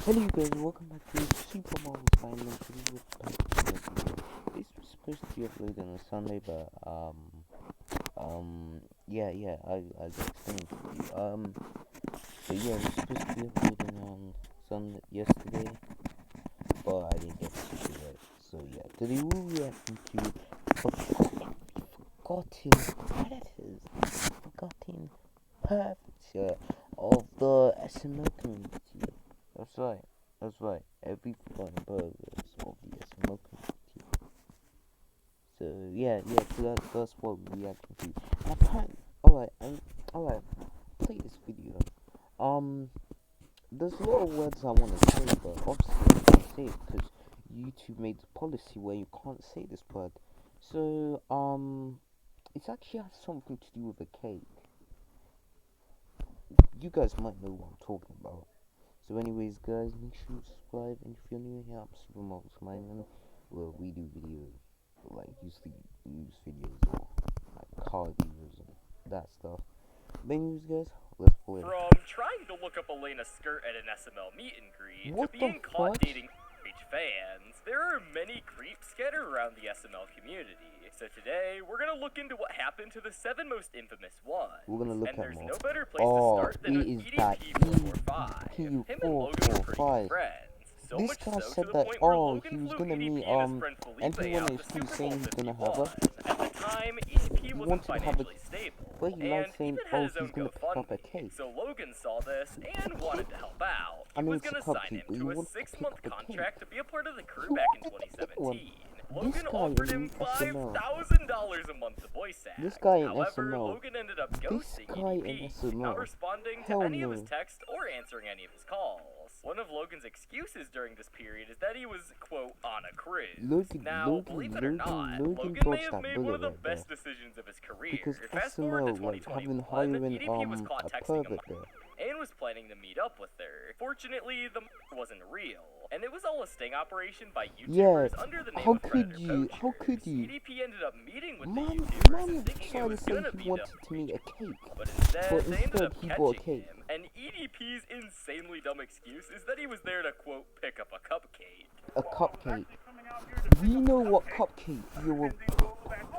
Hello guys, welcome back to SuperMarvelSpider-Man. This was supposed to be uploaded on a Sunday, but yeah, I explained to you. So yeah, it was supposed to be uploading on Sunday yesterday, but I didn't get to do it. So yeah, today we'll be reacting to forgotten picture of the SML community. That's right, every forgotten burgers of the SML community. So yeah, so that's what we're reacting to. And apparently, alright, play this video. There's a lot of words I want to say, but obviously I can't say it because YouTube made a policy where you can't say this word. So, it actually has something to do with a cake. You guys might know what I'm talking about. So anyways guys, make sure you subscribe, and if you're new here, I'm SuperMarvelSpider-Man, where we do videos, like usually news videos or like car videos and that stuff. But anyways guys, let's play. From trying to look up Elena's skirt at an SML meet and greet What to being caught fuck? dating fans, there are many creeps scattered around the SML community. So today, we're gonna look into what happened to the 7 most infamous ones. We're gonna look and at there's more. no better place to start than with EDP445. Him and Logan were pretty good friends. So This much guy so said to the that, point where he Logan was flew gonna EDP meet, and his friend Felipe everyone out is to Super saying Bowl he's gonna 51. have her. At the time, EDP wasn't wanted to have a- financially stable, But he and might saying, even had his he's own gonna pick up a GoFundMe. cake. So Logan saw this and wanted to help out. I He mean, was it's a gonna sign cupcake, him but to you a want to pick 6-month up a cake. contract to be a part of the crew Who back in wanted to pick one? 2017. This Logan guy offered in him SML. $5,000 a month to voice act. This guy in However, SML. Logan ended up This ghosting guy in EDP, SML. not responding Hell to any of his no. texts or answering any of his calls. One of Logan's excuses during this period is that he was, quote, on a cruise. Now, believe it or not, Logan may have made one of the best decisions of his career. Because Fast SML, forward to like, 2021, hiring, EDP was caught a texting pervert him and was planning to meet up with her. Fortunately, the wasn't real, and it was all a sting operation by YouTubers under the name of Predator Poachers. How could you? EDP ended up meeting with the Man YouTubers and thinking it was tried gonna to say be he wanted to meet a cake. but instead they ended up he bought a catching cake. him. And EDP's insanely dumb excuse is that he was there to, quote, pick up a cupcake. A cupcake. We know what cupcake you were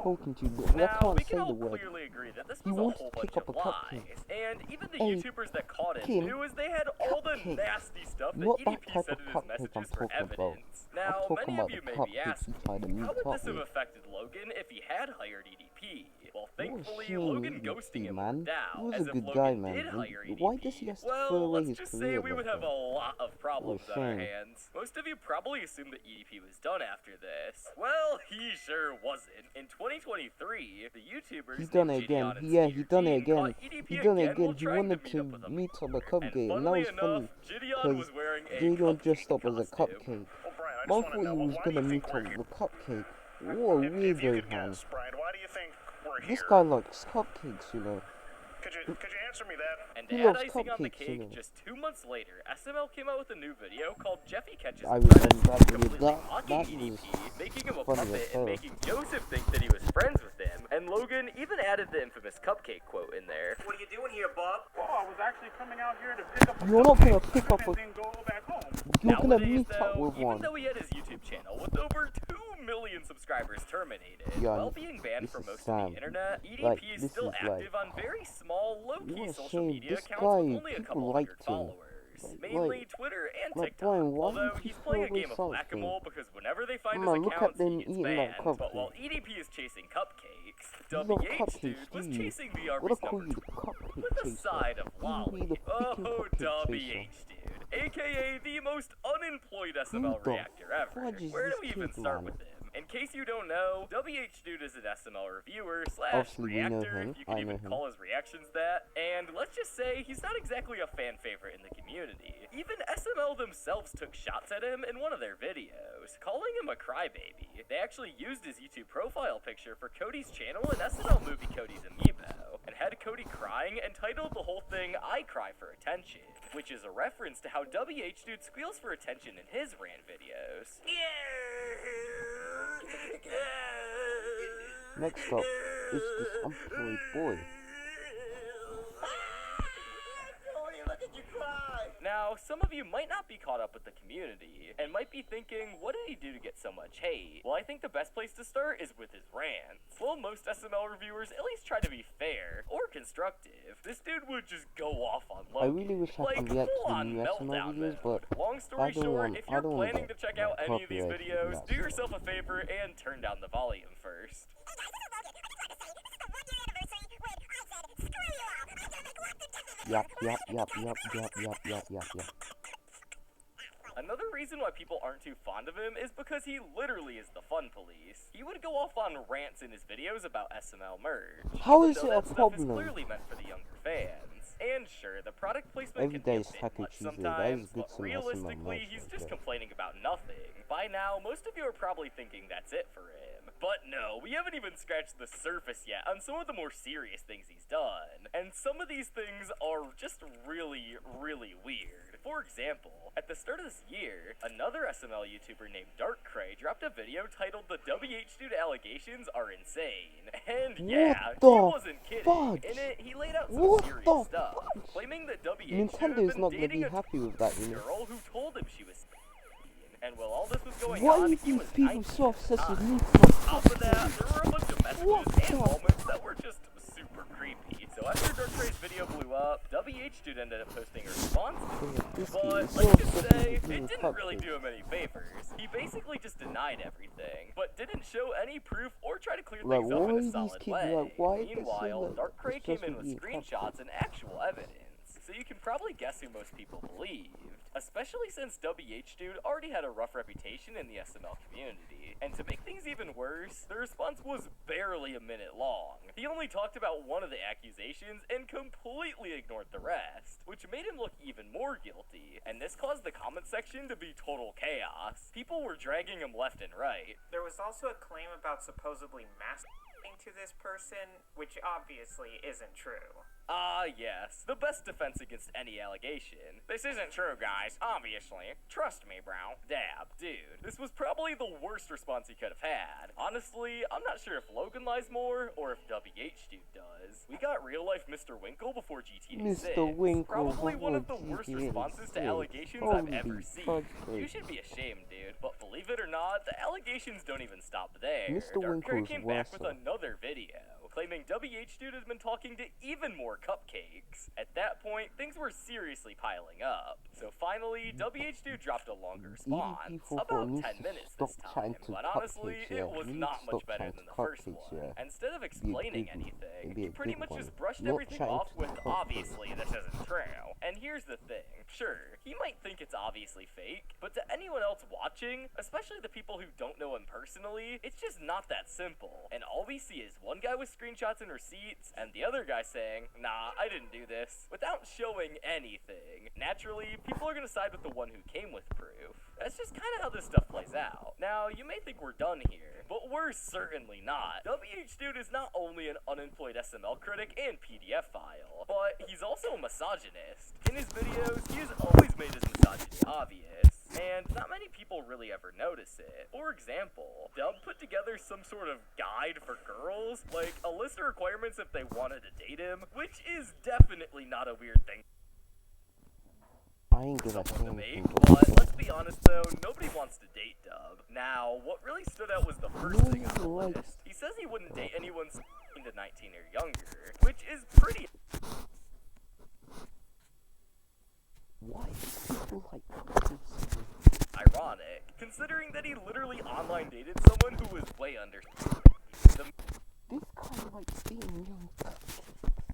talking to, but I Now, can't we say can the all word. clearly agree that this He was a wanted whole to bunch pick up of a cupcake. lies. And even the Hey, YouTubers that caught him Kim, knew as they had all the cupcake. nasty stuff that Not that EDP type said of in his cupcake I'm messages for talking about. evidence. Now, I'm talking many about of you the may be cupcake asking, he tried to meet how would up this have with. affected Logan if he had hired EDP? Well, What a thankfully, shame, Logan EDP, ghosting him man. worked out, He was as a if good Logan guy, man. did hire EDP. Why does he have to throw Well, away let's his just career say we would like have that? a lot of problems on our shame. hands. Most of you probably assumed that EDP was done after this. Well, he sure wasn't. In 2023, the YouTubers He done it named again. Gideon and Yeah, he done it Steve again. caught EDP He done it again again. while He trying wanted to to meet up with him. meet up a And cupcake, and that funnily was enough, funny Gideon because was wearing a Gideon dressed cupcake up as a costume. cupcake. Well, Brian, I I just want thought to he know, was why do gonna you meet think up we're with here? a cupcake. What a If you weirdo, could man. guess, Brian, why do you think we're here? This guy likes cupcakes, you know. Could you answer me that? And He to add loves icing on the cupcakes, you cake, know. just 2 months later, SML came out with a new video called Jeffy Catches I a remember Predator, that video. completely That mocking was EDP, making him a funny as puppet, hell. and making Joseph think that he was friends with him. And Logan even added the infamous cupcake quote in there. What are you doing here, Bob? Oh, I was actually coming out here to pick up a You're not gonna pick up a. and then go back home. You're gonna Nowadays, meet up though, with even one. though he had his YouTube channel with over 2 million subscribers terminated, Yeah, while being banned this from is most sad. of the internet, EDP Like, is this still is active like- on very small, low-key What a social shame. media This accounts guy, with only a people couple liked hundred him. followers, Like- mainly like- Twitter and like, TikTok. Brian, why Although would you he's playing a throw game away of something? whack-a-mole because whenever they find Man, his look at accounts, them he gets eating that banned. But while cupcake. EDP is chasing cupcakes, love WH cupcakes, dude was do you? chasing the What I Arby's call number you, the 2 cupcake with a chaser. side of You lolly. be the freaking Oh, cupcake WH chaser. dude, aka the most unemployed SML Who the reactor ever. fudge is Where do this we even kid, start man? with him? In case you don't know, WH Dude is an SML reviewer slash Obviously, we know reactor. him. You can I even know him. call his reactions that. And let's just say he's not exactly a fan favorite in the community. Even SML themselves took shots at him in one of their videos, calling him a crybaby. They actually used his YouTube profile picture for Cody's channel in SML movie Cody's Amiibo, and had Cody crying and titled the whole thing "I Cry for Attention," which is a reference to how WH Dude squeals for attention in his rant videos. Next up is this unemployed boy. Cody, look at you cry. Now, some of you might not be caught up with the community, and might be thinking, what did he do to get so much hate? Well, I think the best place to start is with his rants. Well, most SML reviewers at least try to be fair, or constructive. This dude would just go off on Loki. I really wish I could react to the new SML videos, but long story I don't short, want- if I you're don't want planning to that check out any of these copyright videos, from do that yourself a stuff. favor and turn down the volume first. Yup. Another reason why people aren't too fond of him is because he literally is the fun police. He would go off on rants in his videos about SML merch. How even is though it a that stuff problem? is clearly meant for the younger fans. And sure, the product placement Every can be day a is bit Taco much Tuesday. That is sometimes, good but some SML realistically, merch he's right just there. complaining about nothing. By now, most of you are probably thinking that's it for him. But no, we haven't even scratched the surface yet on some of the more serious things he's done. And some of these things are just really, really weird. For example, at the start of this year, another SML YouTuber named DarkCray dropped a video titled "The WH Dude Allegations Are Insane." And yeah, he the wasn't kidding. fudge? In it, he laid out some What serious the stuff, fudge? claiming that WH Nintendo Dude is had not been gonna be dating a happy with that, you know. girl who told him she was 16. And while all this was going Why on, are he these was people 19 so at the obsessed with time. me? On top of that, there were a bunch of messages What and the- moments that were just super creepy. So after DarkCray's video blew up, WH Dude ended up posting a response to it. This But game is let's so just obsessed say, with it being didn't really cupcake. do him any favors. He basically just denied everything, but didn't show any proof or try to clear Like, things up why in are a these solid kids, way. like, why are they so, Meanwhile, like, DarkCray came obsessed in with with being screenshots and actual evidence. So you can probably guess who most people believed, especially since WH Dude already had a rough reputation in the SML community. And to make things even worse, the response was barely a minute long. He only talked about one of the accusations and completely ignored the rest, which made him look even more guilty. And this caused the comment section to be total chaos. People were dragging him left and right. There was also a claim about supposedly masturbating to this person, which obviously isn't true. Ah, yes. The best defense against any allegation. This isn't true, guys. Obviously. Trust me, bro. Dab. Dude, this was probably the worst response he could have had. Honestly, I'm not sure if Logan lies more, or if WH Dude does. We got real-life Mr. Winkle before GTA 6. Mr. Winkle Probably one of the before worst GTA responses to 6. allegations I've Holy ever seen. fudge You cake. should be ashamed, dude. But believe it or not, the allegations don't even stop there. Mr. DarkCray Winkle's came back with worse. another video, claiming WH Dude has been talking to even more cupcakes. At that point, things were seriously piling up. So finally, WH Dude dropped a longer response, people about need 10 to minutes stop this time, chatting to but honestly, cupcakes, yeah. it was You need not to much stop better chatting than to the first cupcakes, one. yeah. Instead of Be a explaining big one. anything, Be a he pretty big much one. just brushed Not everything chatting off to with, cupcakes. obviously, this isn't true. And here's the thing, sure, he might think it's obviously fake, but to anyone else watching, especially the people who don't know him personally, it's just not that simple. And all we see is one guy with screenshots and receipts, and the other guy saying, nah, I didn't do this, without showing anything. Naturally, people are gonna side with the one who came with proof. That's just kind of how this stuff plays out. Now, you may think we're done here, but we're certainly not. WH Dude is not only an unemployed SML critic and PDF file, but he's also a misogynist. In his videos, he has always made his misogyny obvious, and not many people really ever notice it. For example, Dub put together some sort of guide for girls, like a list of requirements if they wanted to date him, which is definitely not a weird thing I ain't gonna say someone to anything. make, but let's be honest though, nobody wants to date Dub. Now, what really stood out was the first thing on the Nobody list. likes- He says he wouldn't date anyone 16 to 19 or younger, which is pretty Why do people like cupcakes? ironic, considering that he literally online dated someone who was way under. The This guy likes being young.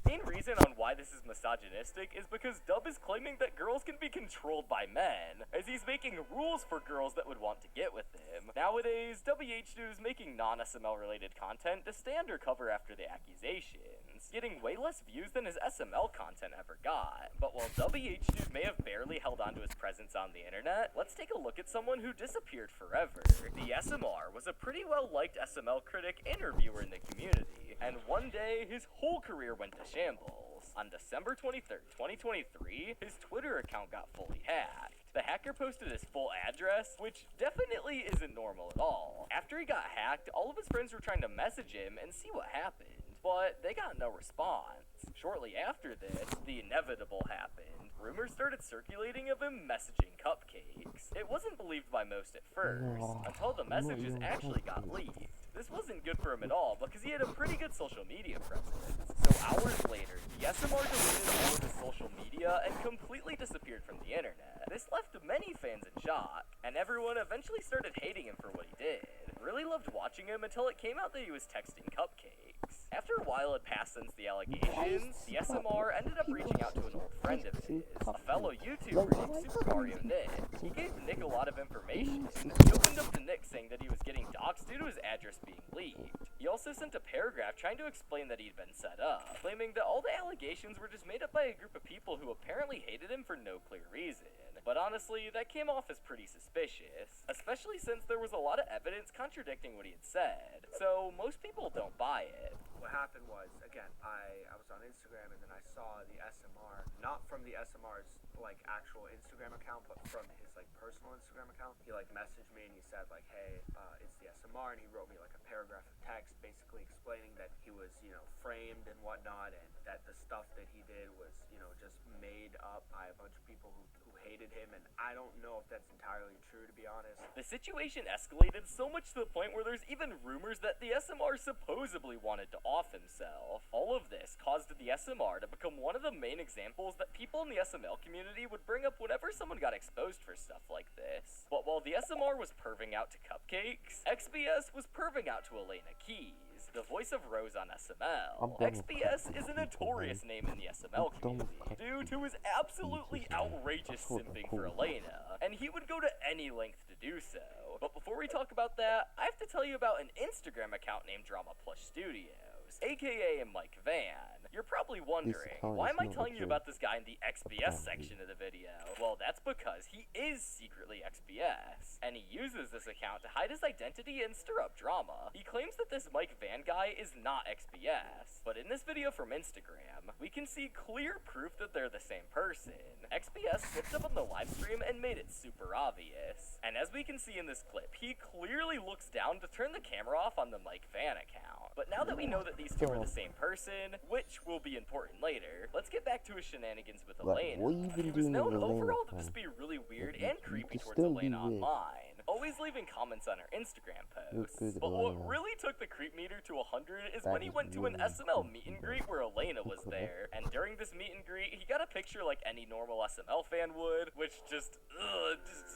main reason on why this is misogynistic is because Dub is claiming that girls can be controlled by men, as he's making rules for girls that would want to get with him. Nowadays, WH Dude is making non-SML related content to stay undercover after the accusations, getting way less views than his SML content ever got. But while WH Dude may have barely held on to his presence on the internet, let's take a look at someone who disappeared forever. The SMR was a pretty well-liked SML critic and reviewer in the community, and one day, his whole career went to shambles. On December 23rd, 2023, his Twitter account got fully hacked. The hacker posted his full address, which definitely isn't normal at all. After he got hacked, all of his friends were trying to message him and see what happened, but they got no response. Shortly after this, the inevitable happened. rumors started circulating of him messaging Cupcakes. It wasn't believed by most at first, until the messages actually got leaked. This wasn't good for him at all, because he had a pretty good social media presence. So hours later, the SMR deleted all of his social media and completely disappeared from the internet. This left many fans in shock, and everyone eventually started hating him for what he did. Really loved watching him until it came out that he was texting Cupcakes. After a while had passed since the allegations, the SMR ended up reaching out to an old friend of his, a fellow YouTuber named SuperMarvelSpider-Man. He gave Nick a lot of information. He opened up to Nick saying that he was getting doxxed due to his address being leaked. He also sent a paragraph trying to explain that he'd been set up, claiming that all the allegations were just made up by a group of people who apparently hated him for no clear reason. But honestly, that came off as pretty suspicious, especially since there was a lot of evidence contradicting what he had said, so most people don't buy it. What happened was, again, I was on Instagram and then I saw the SMR, not from the SMR's like actual Instagram account, but from his like personal Instagram account. He like messaged me and he said like, hey, it's the SMR, and he wrote me like a paragraph of text basically explaining that he was, you know, framed and whatnot, and that the stuff that he did was, you know, just made up by a bunch of people who hated him, and I don't know if that's entirely true, to be honest. The situation escalated so much to the point where there's even rumors that the SMR supposedly wanted to off himself. All of this caused the SMR to become one of the main examples that people in the SML community would bring up whenever someone got exposed for stuff like this. But while the SMR was perving out to Cupcakes, XBS was perving out to LAKEY, the voice of Rose on SML. XBS is a notorious name in the SML community due to his absolutely outrageous simping for Elena, and he would go to any length to do so. But before we talk about that, I have to tell you about an Instagram account named Drama Plush Studios, aka Mike Van. You're probably wondering, why am I telling you about this guy in the XBS section of the video? Well, that's because he is secretly XBS, and he uses this account to hide his identity and stir up drama. He claims that this Mike Van guy is not XBS, but in this video from Instagram, we can see clear proof that they're the same person. XBS slipped up on the live stream and made it super obvious. And as we can see in this clip, he clearly looks down to turn the camera off on the Mike Van account. But now that we know that these two are the same person, which will be important later, let's get back to his shenanigans with Elena. He was known overall to just be really weird and creepy towards Elena online, always leaving comments on her Instagram posts. But what really took the creep meter to 100 is when he went to an SML meet and greet where Elena was there. And during this meet and greet, he got a picture like any normal SML fan would, which just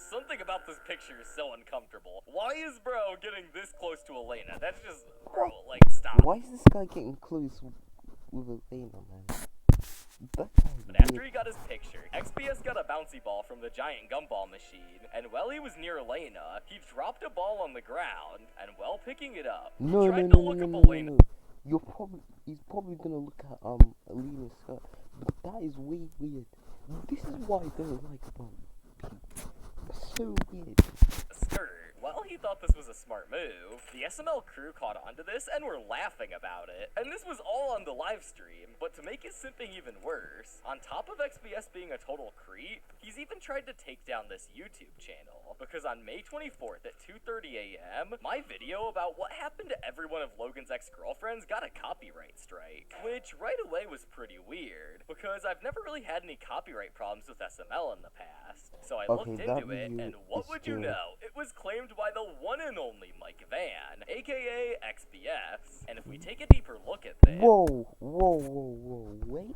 something about this picture is so uncomfortable. Why is bro getting this close to Elena? That's just, bro, like, stop. Why is this guy getting close with Elena, man? But after he got his picture, XBS got a bouncy ball from the giant gumball machine, and while he was near Elena, he dropped a ball on the ground, and while picking it up, he tried to look up Elena. He's probably gonna look at Elena's skirt, but that is way weird. This is what I don't like about people. It's so weird. Skirt. Well, he thought this was a smart move. The SML crew caught on to this and were laughing about it. And this was all on the live stream. But to make his simping even worse, on top of XBS being a total creep, he's even tried to take down this YouTube channel. Because on May 24th at 2:30 a.m., my video about what happened to every one of Logan's ex-girlfriends got a copyright strike. Which right away was pretty weird, because I've never really had any copyright problems with SML in the past. So I looked into it, and what would you know? It was claimed by the one and only Mike Van, aka XBS. And if we take a deeper look at this... Whoa, wait.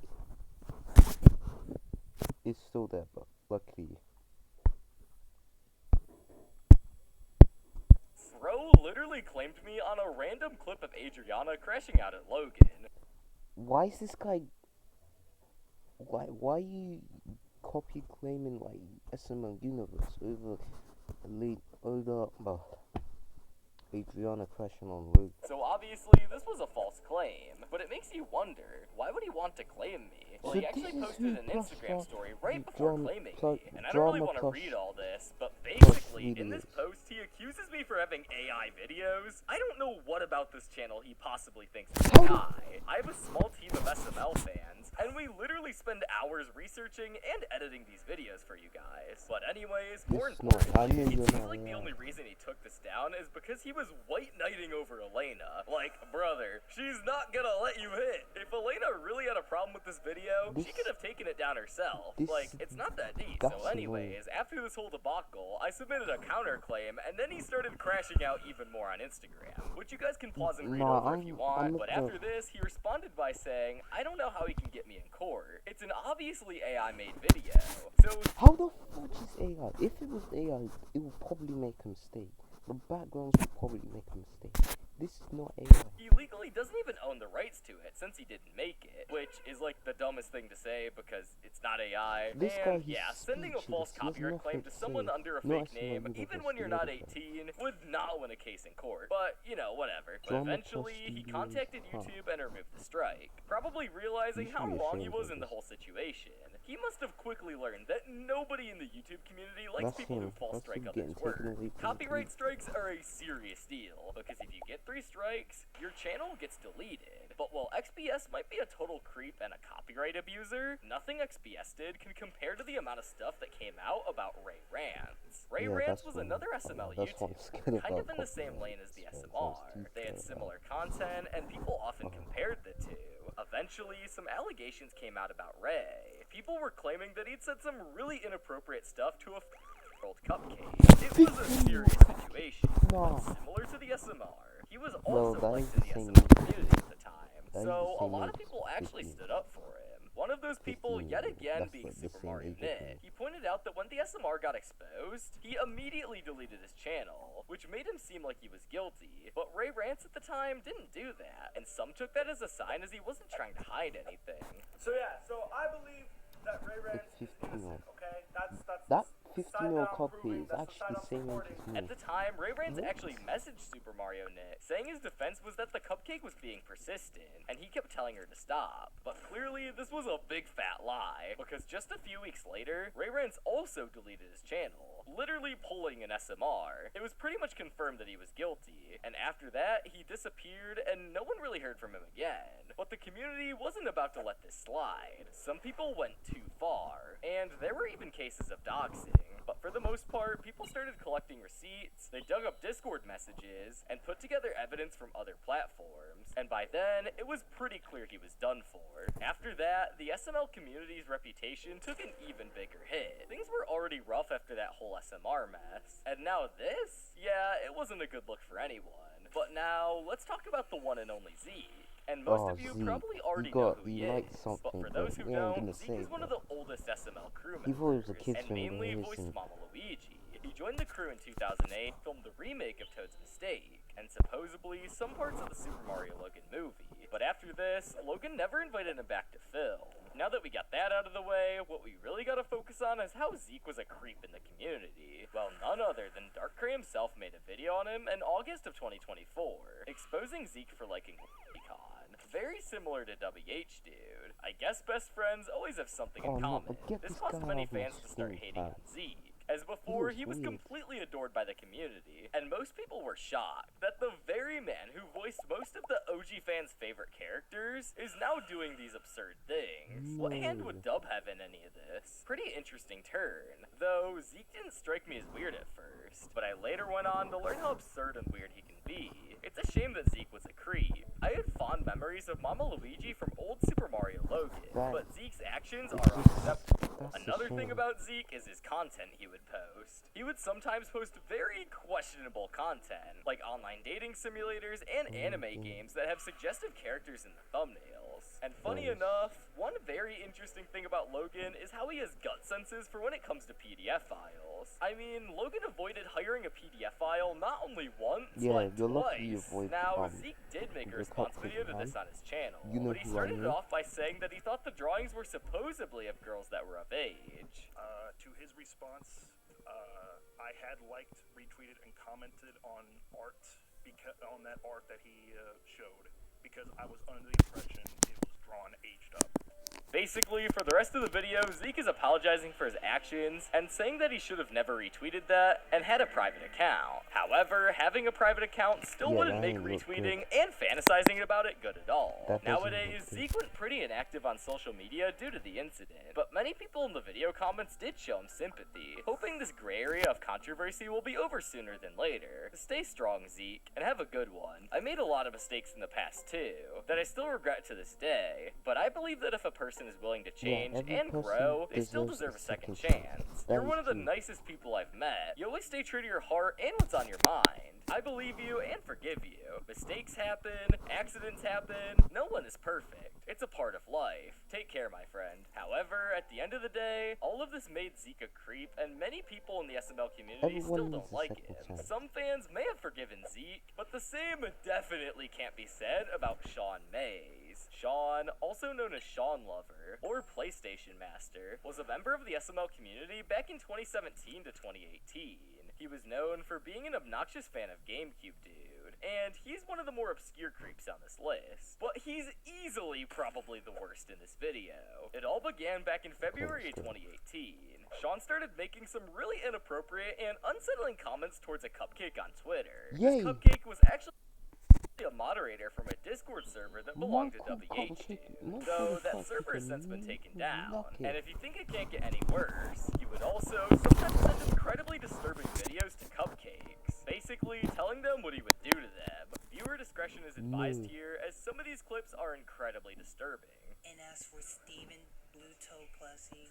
It's still there, but luckily. Bro literally claimed me on a random clip of Adriana crashing out at Logan. Why is this guy... Why are you copy claiming like SML Universe over Adriana crashing on Luke? So obviously this was a false claim, but it makes you wonder, why would he want to claim me? Well, so he actually posted an Instagram story right before claiming me, and I don't Drama really want to Plush read all this, but basically Honestly, in this post, he accuses me for having AI videos. I don't know what about this channel he possibly thinks is AI. I have a small team of SML fans, and we literally spend hours researching and editing these videos for you guys. But anyways, more importantly, it seems like the only reason he took this down is because he was white knighting over Elena. Like, brother, she's not gonna let you hit. If Elena really had a problem with this video, she could have taken it down herself. Like, it's not that deep. So anyways, after this whole debacle, I submitted a counterclaim, and then he started crashing out even more on Instagram, which you guys can pause and read over if you want. But after this, he responded by saying, I don't know how he can get me in court. It's an obviously AI-made video. So how the fuck is AI? If it was AI, it would probably make a mistake. The backgrounds would probably make a mistake. This is not AI. He legally doesn't even own the rights to it since he didn't make it, which is like the dumbest thing to say because it's not AI. This and guy, yeah, sending a false copyright claim to someone under a fake name, even when you're not 18, would not win a case in court. But, you know, whatever. But eventually, he contacted YouTube and removed the strike, probably realizing how wrong he was in the whole situation. He must have quickly learned that nobody in the YouTube community likes people who false strike others' work. Copyright strikes are a serious deal, because if you get 3 strikes, your channel gets deleted. But while XPS might be a total creep and a copyright abuser, nothing XPS did can compare to the amount of stuff that came out about Ray Rants. Ray Rants was another SML YouTuber, kind of in the same lane as the SMR. They had similar content, and people often compared the two. Eventually, some allegations came out about Ray. People were claiming that he'd said some really inappropriate stuff to a 5-year-old cupcake. It was a serious situation, but similar to the SMR, he was also liked in the SML community at the time. So a lot of people actually stood up for him. One of those people, yet again, being SuperMarvelSpider-Man. He pointed out that when the SMR got exposed, he immediately deleted his channel, which made him seem like he was guilty. But Ray Rants at the time didn't do that, and some took that as a sign as he wasn't trying to hide anything. So yeah, so I believe that Ray Rants is innocent, okay? That's that 15-year-old copy is actually the same age as me. At the time, Ray Rants actually messaged Super Mario Knit, saying his defense was that the cupcake was being persistent, and he kept telling her to stop. But clearly, this was a big fat lie, because just a few weeks later, Ray Rants also deleted his channel, literally pulling an SMR. It was pretty much confirmed that he was guilty, and after that, he disappeared, and no one really heard from him again. But the community wasn't about to let this slide. Some people went too far, and there were even cases of doxing. But for the most part, people started collecting receipts, they dug up Discord messages, and put together evidence from other platforms. And by then, it was pretty clear he was done for. After that, the SML community's reputation took an even bigger hit. Things were already rough after that whole SMR mess. And now this? Yeah, it wasn't a good look for anyone. But now, let's talk about the one and only Zeke. And most of you probably already know who he is, but for those who don't, Zeke is one of the oldest SML crew members, and mainly voiced Mama Luigi. He joined the crew in 2008, filmed the remake of Toad's Mistake, and supposedly some parts of the Super Mario Logan movie. But after this, Logan never invited him back to film. Now that we got that out of the way, what we really gotta focus on is how Zeke was a creep in the community. Well, none other than Darkrai himself made a video on him in August of 2024, exposing Zeke for liking Con. Very similar to WH Dude. I guess best friends always have something in common. This caused many fans to start hating on Zeke. As before, he was completely adored by the community, and most people were shocked that the very man who voiced most of the OG fans' favorite characters is now doing these absurd things. What hand would Dub have in any of this? Pretty interesting turn. Though, Zeke didn't strike me as weird at first, but I later went on to learn how absurd and weird he can be. It's a shame that Zeke was a creep. I had fond memories of Mama Luigi from old Super Mario Logan, but Zeke's actions are unacceptable. Another thing about Zeke is his content he would post. He would sometimes post very questionable content, like online dating simulators and anime games that have suggestive characters in the thumbnails. And funny enough, one very interesting thing about Logan is how he has gut senses for when it comes to PDF files. I mean, Logan avoided hiring a PDF file not only once, but twice. Now, Zeke did make a response video to this on his channel, but he started it off by saying that he thought the drawings were supposedly of girls that were of age. To his response, I had liked, retweeted, and commented on that art that he showed because I was under the impression it was drawn aged up. Basically, for the rest of the video, Zeke is apologizing for his actions and saying that he should have never retweeted that and had a private account. However, having a private account still wouldn't make retweeting and fantasizing about it good at all. Nowadays, Zeke went pretty inactive on social media due to the incident, but many people in the video comments did show him sympathy, hoping this gray area of controversy will be over sooner than later. Stay strong, Zeke, and have a good one. I made a lot of mistakes in the past too, that I still regret to this day, but I believe that if a person is willing to change and grow, they still deserve a second chance. You're one of the nicest people I've met. You always stay true to your heart and what's on your mind. I believe you and forgive you. Mistakes happen, accidents happen, no one is perfect. It's a part of life. Take care, my friend. However, at the end of the day, all of this made Zeke a creep, and many people in the SML community still don't like him. Some fans may have forgiven Zeke, but the same definitely can't be said about Shawn Mays. Shawn, also known as Shawn Lover, or PlayStation Master, was a member of the SML community back in 2017 to 2018. He was known for being an obnoxious fan of GameCube Dude, and he's one of the more obscure creeps on this list. But he's easily probably the worst in this video. It all began back in February 2018. Shawn started making some really inappropriate and unsettling comments towards a cupcake on Twitter. This cupcake was actually a moderator from a Discord server that belonged to WH, though that server has since been taken down. And if you think it can't get any worse, you would also sometimes send incredibly disturbing videos to cupcakes, basically telling them what he would do to them. Viewer discretion is advised here, as some of these clips are incredibly disturbing. And as for Steven Bluto Plussy,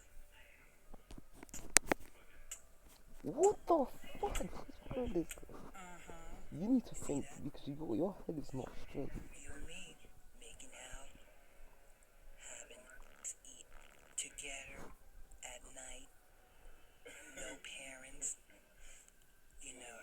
what the fuck is this? You need to think, because your head is not straight. you and me making out, having eat together at night, no parents, you know,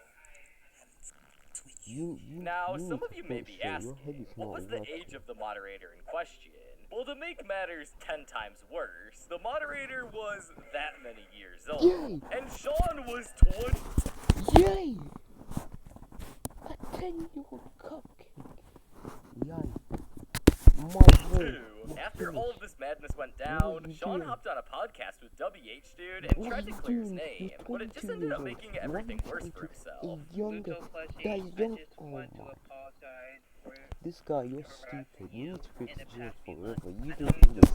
having sex with you. Now, some of you may be asking, what was the age of the moderator in question? Well, to make matters 10 times worse, the moderator was that many years old, and Shawn was 20. Yay! A 10-year-old cupcake. Yay. After all of this madness went down, Shawn hopped on a podcast with WH Dude and tried to clear his name, but it just ended up making everything worse for himself. This guy, you're stupid. You need to go to jail forever. You don't do this.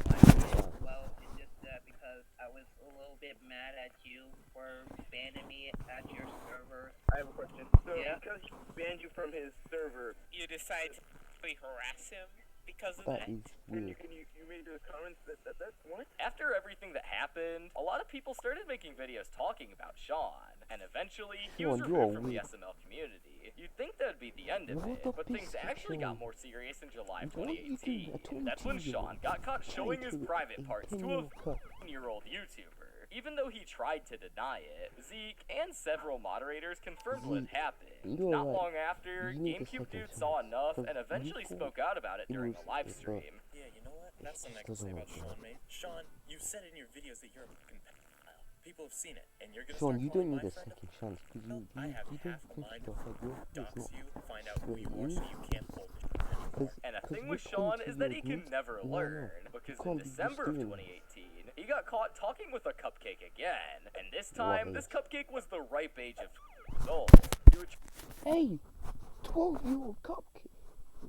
Well, it's just that because I was a little bit mad at you for banning me at your server. I have a question. So, because he banned you from his server, You decided to harass him because of That that? is weird. you made those comments that's what? After everything that happened, a lot of people started making videos talking about Shawn, and eventually he was Shawn, you're removed from the weird. SML community. You'd think that would be the end of it, but things actually got more serious in July of 2018. That's when Shawn got caught showing his private parts to a 15-year-old YouTuber. Even though he tried to deny it, Zeke and several moderators confirmed what had happened. Not long after, GameCube Dude saw enough and eventually spoke out about it during a live stream. Yeah, you know what? That's something I can say about Shawn, mate. Shawn, you said in your videos that you're a fucking pedophile. People have seen it, and you're gonna Shawn, start you calling don't need my a friend second chance, because No, I have you half don't a mind think your head, your dox head is you, not find out who you are so you can't hold it anymore. And a thing with Shawn is that he can never learn, because in December of 2018, he got caught talking with a cupcake again, and this time, this cupcake was the ripe age of 12 years old. He would Hey, 12-year-old cupcake.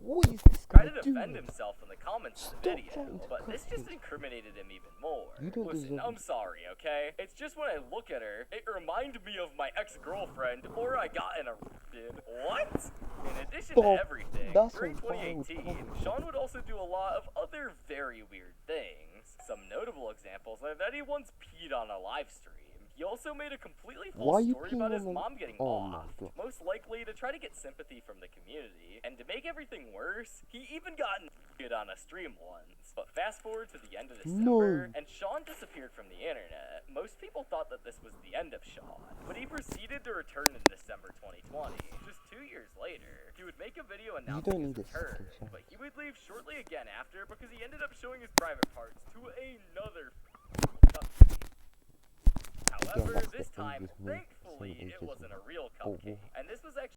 What is this guy try to doing? defend himself in the comments of the video, but this just incriminated him even more. You don't Listen, deserve I'm sorry, okay? It's just when I look at her, it reminded me of my ex-girlfriend, or I got in a What? In addition to Stop. everything, That's during a wild 2018, comment. Shawn would also do a lot of other very weird things. Some notable examples are that he once peed on a live stream. He also made a completely Why false you story about peeing his on a- mom getting Oh my offed, God. most likely to try to get sympathy from the community. And to make everything worse, he even got naked on a stream once. But fast forward to the end of December, and Shawn disappeared from the internet. Most people thought that this was the end of Shawn, but he proceeded to return in December 2020. Just 2 years later, he would make a video announcing his return, but he would leave shortly again after because he ended up showing his private parts to another cupcake. However, this time, thankfully, it wasn't a real cupcake, and this was actually